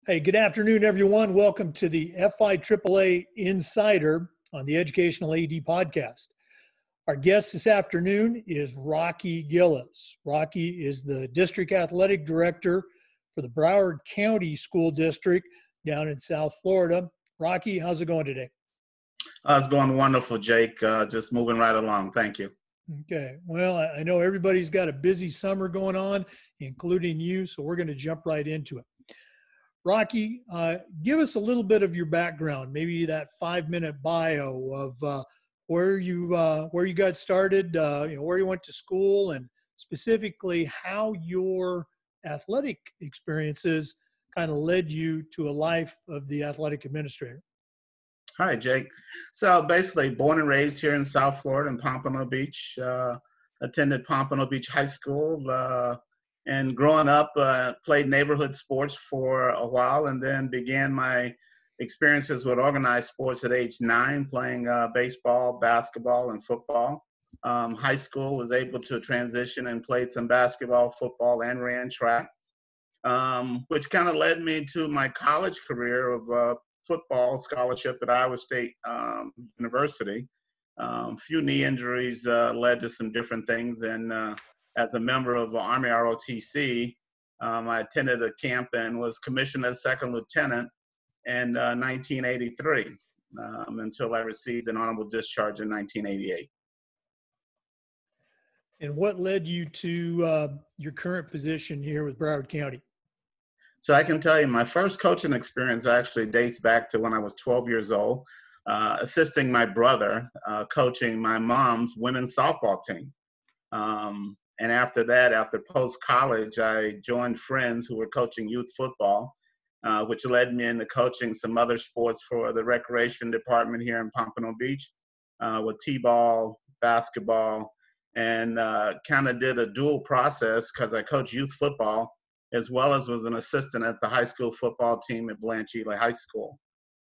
Hey, good afternoon, everyone. Welcome to the FIAAA Insider on the Educational AD podcast. Our guest this afternoon is Rocky Gillis. Rocky is the District Athletic Director for the Broward County School District down in South Florida. Rocky, how's it going today? It's going wonderful, Jake. Just moving right along. Thank you. Okay. Well, I know everybody's got a busy summer going on, including you, so we're going to jump right into it. Rocky, give us a little bit of your background, maybe that 5-minute bio of where you got started, where you went to school, and specifically how your athletic experiences kind of led you to a life of the athletic administrator. All right, Jake. So basically, born and raised here in South Florida in Pompano Beach. Attended Pompano Beach High School. And growing up, played neighborhood sports for a while, and then began my experiences with organized sports at age 9, playing baseball, basketball, and football. High school, was able to transition and played some basketball, football, and ran track, which kind of led me to my college career of football scholarship at Iowa State University. Few knee injuries led to some different things, and as a member of Army ROTC, I attended a camp and was commissioned as second lieutenant in 1983 until I received an honorable discharge in 1988. And what led you to your current position here with Broward County? So I can tell you my first coaching experience actually dates back to when I was 12 years old, assisting my brother coaching my mom's women's softball team. And after that, after post-college, I joined friends who were coaching youth football, which led me into coaching some other sports for the recreation department here in Pompano Beach with t-ball, basketball, and kind of did a dual process because I coached youth football as well as was an assistant at the high school football team at Blanche-Ely High School.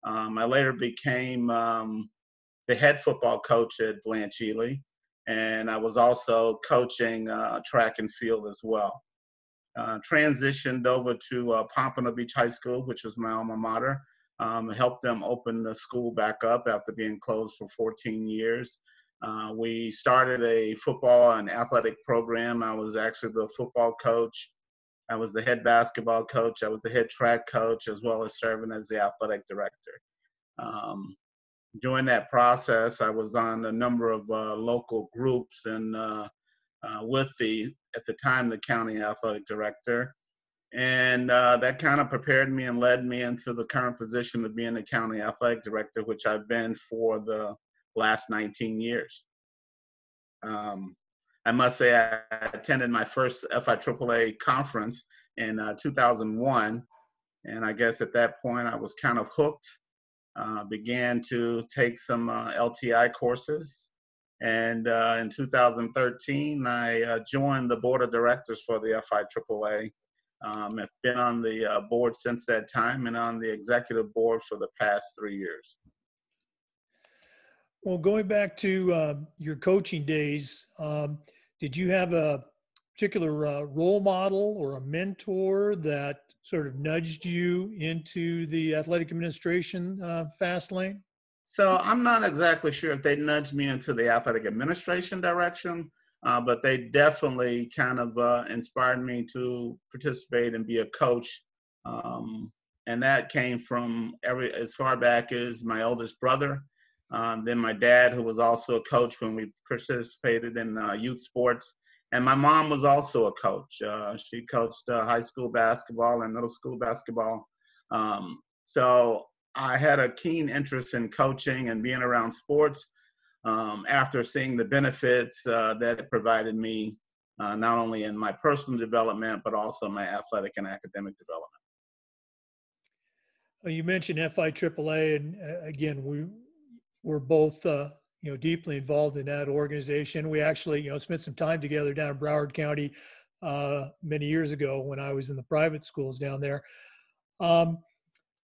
I later became the head football coach at Blanche-Ely. And I was also coaching track and field as well. Transitioned over to Pompano Beach High School, which was my alma mater. Helped them open the school back up after being closed for 14 years. We started a football and athletic program. I was actually the football coach. I was the head basketball coach. I was the head track coach, as well as serving as the athletic director. During that process, I was on a number of local groups and with at the time, the county athletic director. And that kind of prepared me and led me into the current position of being the county athletic director, which I've been for the last 19 years. I must say I attended my first FIAAA conference in 2001. And I guess at that point, I was kind of hooked. Began to take some LTI courses. And in 2013, I joined the board of directors for the FIAAA. I've been on the board since that time and on the executive board for the past 3 years. Well, going back to your coaching days, did you have a particular role model or a mentor that sort of nudged you into the athletic administration fast lane? So I'm not exactly sure if they nudged me into the athletic administration direction, but they definitely kind of inspired me to participate and be a coach. And that came from as far back as my oldest brother, then my dad, who was also a coach when we participated in youth sports. And my mom was also a coach. She coached high school basketball and middle school basketball. So I had a keen interest in coaching and being around sports after seeing the benefits that it provided me, not only in my personal development, but also my athletic and academic development. Well, you mentioned FIAAA, and again, we're both deeply involved in that organization. We actually, spent some time together down in Broward County many years ago when I was in the private schools down there.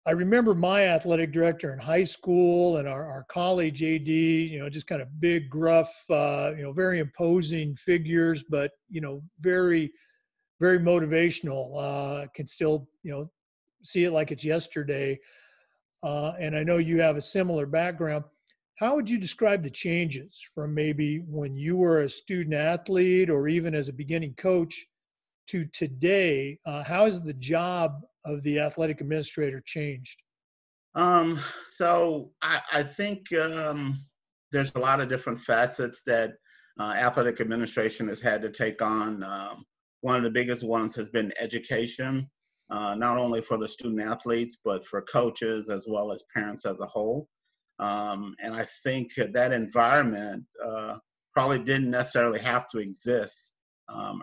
I remember my athletic director in high school and our college AD, just kind of big, gruff, very imposing figures, but, very, very motivational, can still, see it like it's yesterday. And I know you have a similar background. How would you describe the changes from maybe when you were a student athlete or even as a beginning coach to today? How has the job of the athletic administrator changed? Um, so I think there's a lot of different facets that athletic administration has had to take on. One of the biggest ones has been education, not only for the student athletes, but for coaches as well as parents as a whole. And I think that environment probably didn't necessarily have to exist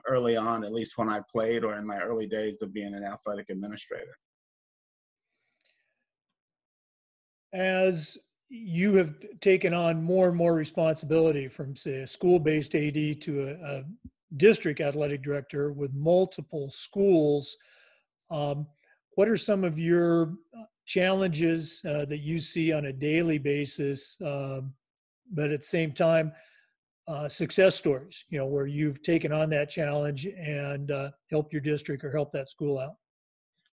early on, at least when I played or in my early days of being an athletic administrator. As you have taken on more and more responsibility from, say, a school-based AD to a district athletic director with multiple schools, um, what are some of your challenges that you see on a daily basis, but at the same time, success stories, where you've taken on that challenge and helped your district or helped that school out?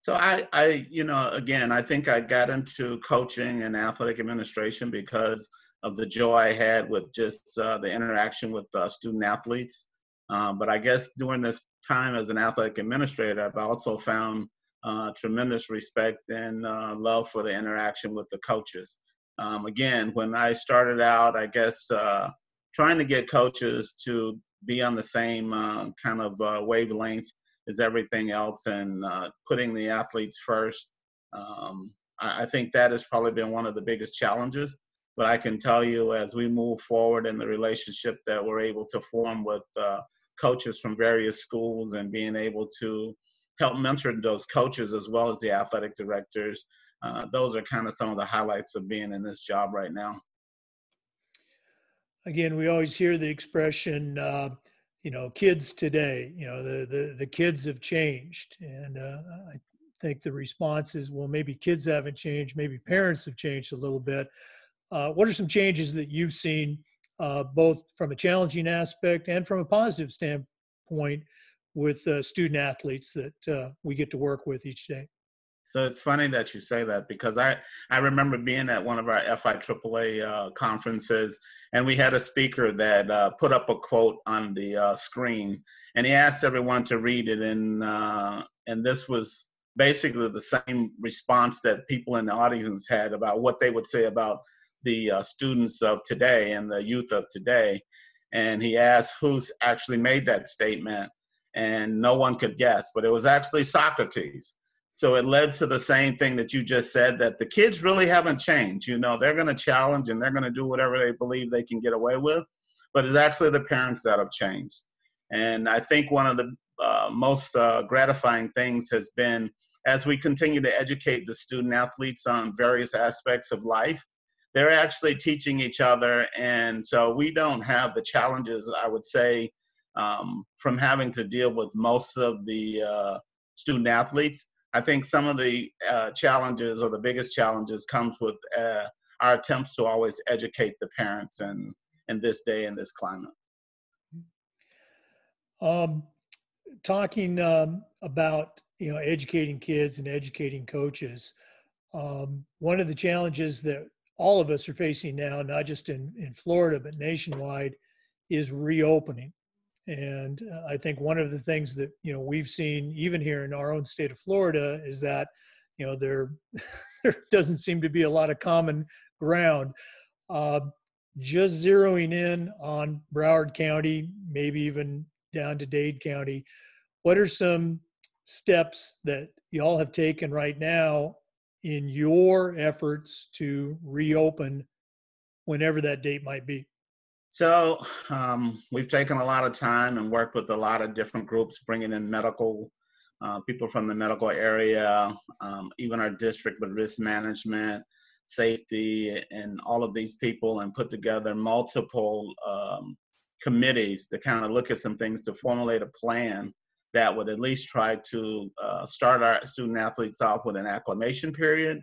So again, I think I got into coaching and athletic administration because of the joy I had with just the interaction with student athletes. But I guess during this time as an athletic administrator, I've also found tremendous respect and love for the interaction with the coaches. Again, when I started out, I guess trying to get coaches to be on the same kind of wavelength is everything else, and putting the athletes first. I think that has probably been one of the biggest challenges. But I can tell you, as we move forward in the relationship that we're able to form with coaches from various schools and being able to help mentor those coaches as well as the athletic directors, those are kind of some of the highlights of being in this job right now. Again, we always hear the expression, kids today, the kids have changed. And I think the response is, well, maybe kids haven't changed, maybe parents have changed a little bit. What are some changes that you've seen, both from a challenging aspect and from a positive standpoint, with student athletes that we get to work with each day? So it's funny that you say that, because I remember being at one of our FIAAA conferences, and we had a speaker that put up a quote on the screen, and he asked everyone to read it, and this was basically the same response that people in the audience had about what they would say about the students of today and the youth of today. And he asked who's actually made that statement, and no one could guess, but it was actually Socrates. So it led to the same thing that you just said, that the kids really haven't changed. They're going to challenge and they're going to do whatever they believe they can get away with, but it's actually the parents that have changed. And I think one of the most gratifying things has been, as we continue to educate the student athletes on various aspects of life, they're actually teaching each other. And so we don't have the challenges, I would say, from having to deal with most of the student athletes. I think some of the challenges, or the biggest challenges, comes with our attempts to always educate the parents in this day and this climate. Talking about educating kids and educating coaches, one of the challenges that all of us are facing now, not just in Florida but nationwide, is reopening. And I think one of the things that we've seen even here in our own state of Florida is that there doesn't seem to be a lot of common ground. Just zeroing in on Broward County, maybe even down to Dade County, what are some steps that y'all have taken right now in your efforts to reopen whenever that date might be? So we've taken a lot of time and worked with a lot of different groups, bringing in medical people from the medical area, even our district with risk management, safety, and all of these people, and put together multiple committees to kind of look at some things to formulate a plan that would at least try to start our student athletes off with an acclimation period,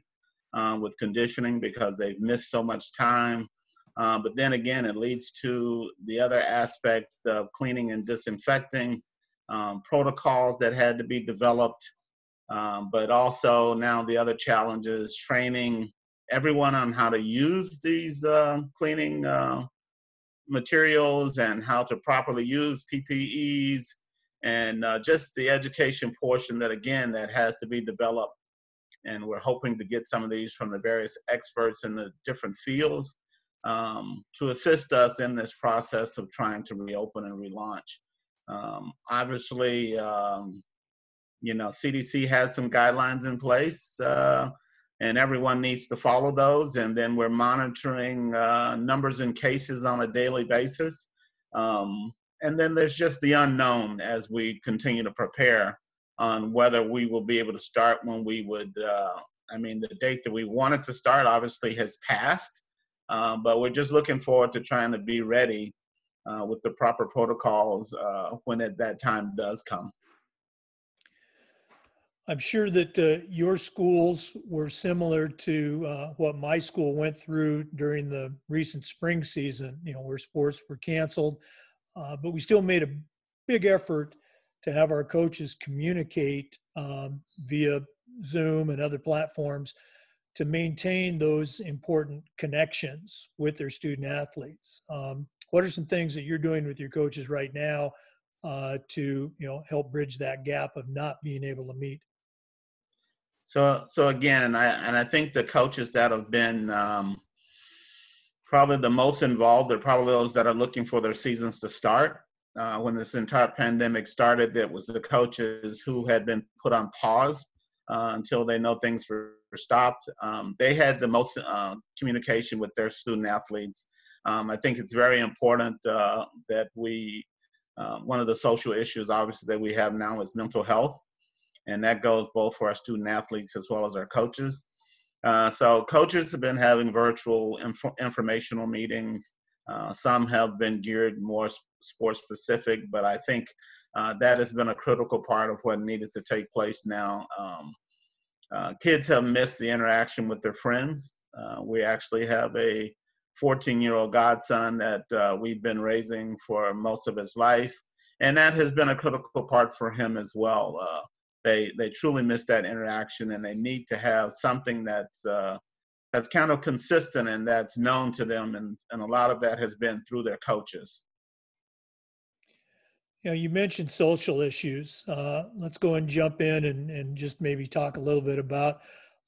with conditioning, because they've missed so much time. But then again, it leads to the other aspect of cleaning and disinfecting, protocols that had to be developed, But also now the other challenge is training everyone on how to use these cleaning materials and how to properly use PPEs, and just the education portion that, again, that has to be developed. And we're hoping to get some of these from the various experts in the different fields to assist us in this process of trying to reopen and relaunch. Obviously, CDC has some guidelines in place, and everyone needs to follow those. And then we're monitoring numbers and cases on a daily basis. And then there's just the unknown as we continue to prepare on whether we will be able to start when we would. The date that we wanted to start obviously has passed, but we're just looking forward to trying to be ready with the proper protocols when that time does come. I'm sure that your schools were similar to what my school went through during the recent spring season, where sports were canceled, but we still made a big effort to have our coaches communicate via Zoom and other platforms to maintain those important connections with their student athletes. What are some things that you're doing with your coaches right now to help bridge that gap of not being able to meet? So again, and I think the coaches that have been probably the most involved are probably those that are looking for their seasons to start. When this entire pandemic started, it was the coaches who had been put on pause until they know things were stopped. They had the most communication with their student athletes. I think it's very important that we, one of the social issues obviously that we have now is mental health. And that goes both for our student athletes as well as our coaches. So coaches have been having virtual informational meetings. Some have been geared more sports specific, but I think that has been a critical part of what needed to take place now. Kids have missed the interaction with their friends. We actually have a 14-year-old godson that we've been raising for most of his life, and that has been a critical part for him as well. They truly miss that interaction, and they need to have something that's kind of consistent and that's known to them, and a lot of that has been through their coaches. You mentioned social issues. Let's go and jump in and just maybe talk a little bit about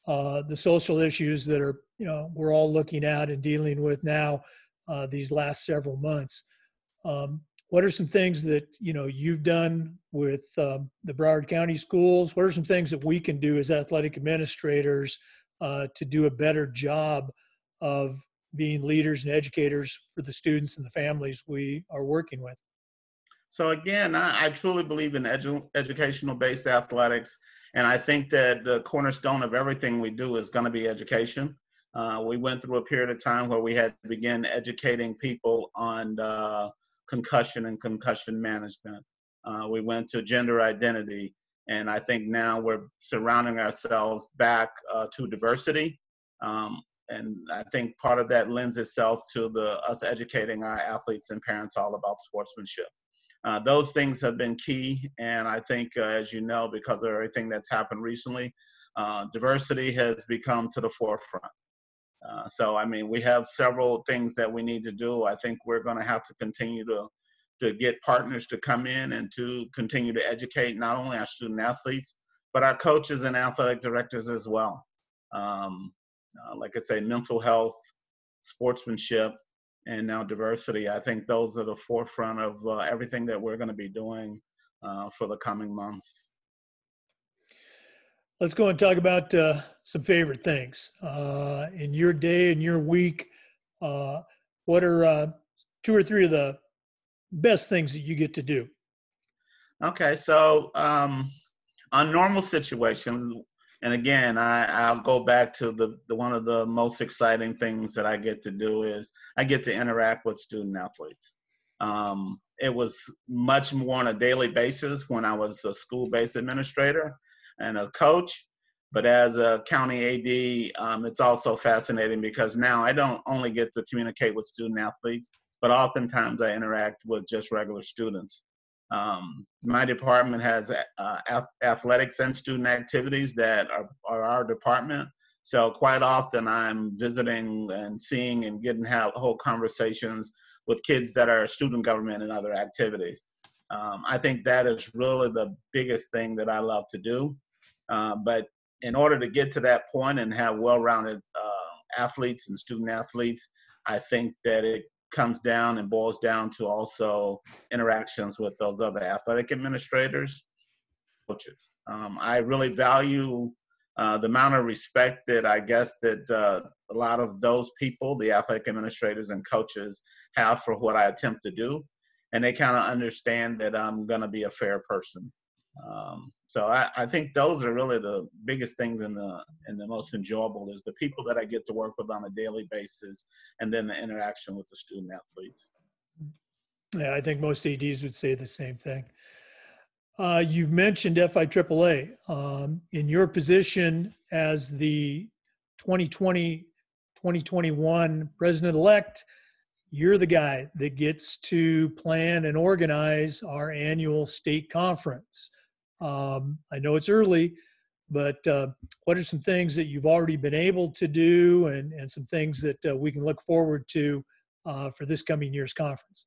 the social issues that are we're all looking at and dealing with now these last several months. What are some things that you've done with the Broward County schools? What are some things that we can do as athletic administrators to do a better job of being leaders and educators for the students and the families we are working with? So again, I truly believe in educational-based athletics, and I think that the cornerstone of everything we do is going to be education. We went through a period of time where we had to begin educating people on concussion and concussion management. We went to gender identity, and I think now we're surrounding ourselves back to diversity. And I think part of that lends itself to us educating our athletes and parents all about sportsmanship. Those things have been key, and I think, as you know, because of everything that's happened recently, diversity has become to the forefront. So, we have several things that we need to do. I think we're going to have to continue to get partners to come in and to continue to educate not only our student athletes, but our coaches and athletic directors as well. Like I say, mental health, sportsmanship, and now diversity. I think those are the forefront of everything that we're going to be doing for the coming months. Let's go and talk about some favorite things. In your day, in your week, what are 2 or 3 of the best things that you get to do? Okay, so on normal situations, and again, I'll go back to the one of the most exciting things that I get to do is I get to interact with student athletes. It was much more on a daily basis when I was a school-based administrator and a coach, but as a county AD, it's also fascinating because now I don't only get to communicate with student athletes, but oftentimes I interact with just regular students. My department has athletics and student activities that are our department. So quite often I'm visiting and seeing and getting whole conversations with kids that are student government and other activities. I think that is really the biggest thing that I love to do. But in order to get to that point and have well-rounded athletes and student athletes, I think that it comes down and boils down to also interactions with those other athletic administrators, coaches. I really value the amount of respect that I guess that a lot of those people, the athletic administrators and coaches, have for what I attempt to do. And they kind of understand that I'm going to be a fair person. So I think those are really the biggest things and the most enjoyable is the people that I get to work with on a daily basis, and then the interaction with the student athletes. Yeah, I think most ADs would say the same thing. You've mentioned FIAAA. In your position as the 2020-2021 president-elect, you're the guy that gets to plan and organize our annual state conference. I know it's early, but what are some things that you've already been able to do and some things that we can look forward to for this coming year's conference?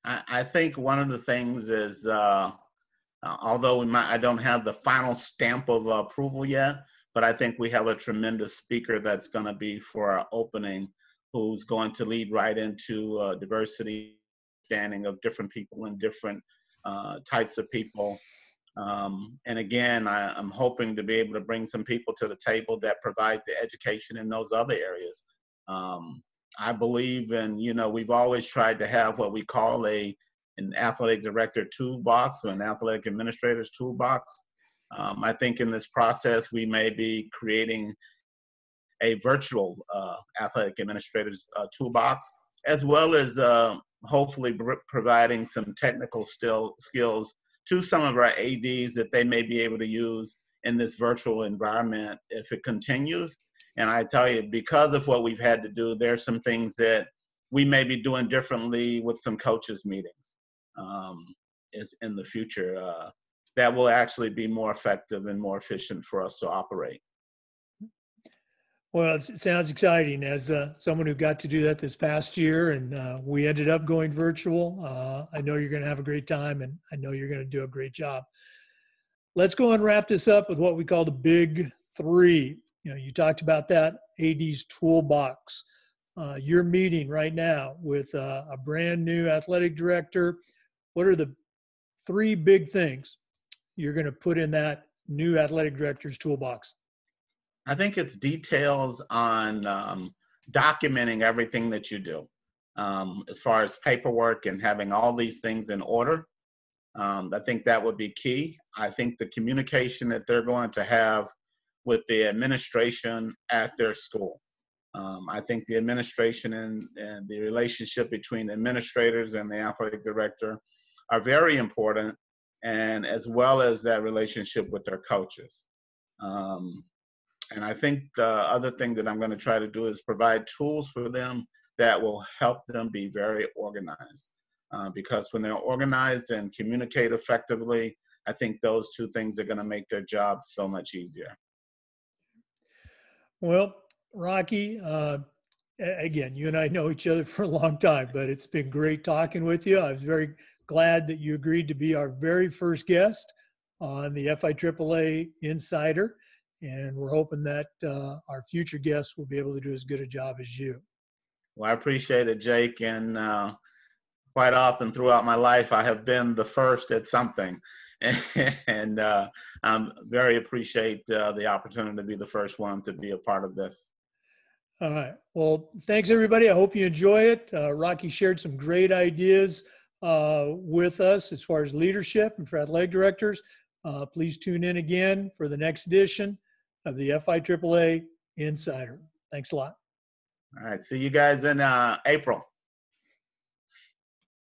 I think one of the things is, although I don't have the final stamp of approval yet, but I think we have a tremendous speaker that's going to be for our opening, who's going to lead right into diversity, understanding of different people and different types of people. And again, I'm hoping to be able to bring some people to the table that provide the education in those other areas. I believe in, we've always tried to have what we call an athletic director toolbox or an athletic administrator's toolbox. I think in this process, we may be creating a virtual athletic administrator's toolbox, as well as hopefully providing some technical skills to some of our ADs that they may be able to use in this virtual environment if it continues. And I tell you, because of what we've had to do, there's some things that we may be doing differently with some coaches meetings is in the future that will actually be more effective and more efficient for us to operate. Well, it sounds exciting. As someone who got to do that this past year, and we ended up going virtual, I know you're going to have a great time, and I know you're going to do a great job. Let's go and wrap this up with what we call the big three. You talked about that AD's toolbox. You're meeting right now with a brand new athletic director. What are the three big things you're going to put in that new athletic director's toolbox? I think it's details on documenting everything that you do, as far as paperwork and having all these things in order. I think that would be key. I think the communication that they're going to have with the administration at their school. I think the administration and the relationship between the administrators and the athletic director are very important, and as well as that relationship with their coaches. And I think the other thing that I'm going to try to do is provide tools for them that will help them be very organized. Because when they're organized and communicate effectively, I think those two things are going to make their job so much easier. Well, Rocky, again, you and I know each other for a long time, but it's been great talking with you. I was very glad that you agreed to be our very first guest on the FIAAA Insider. And we're hoping that our future guests will be able to do as good a job as you. Well, I appreciate it, Jake. And quite often throughout my life, I have been the first at something. And I very appreciate the opportunity to be the first one to be a part of this. All right. Well, thanks, everybody. I hope you enjoy it. Rocky shared some great ideas with us as far as leadership and for athletic directors. Please tune in again for the next edition of the FIAAA Insider. Thanks a lot. All right. See you guys in April.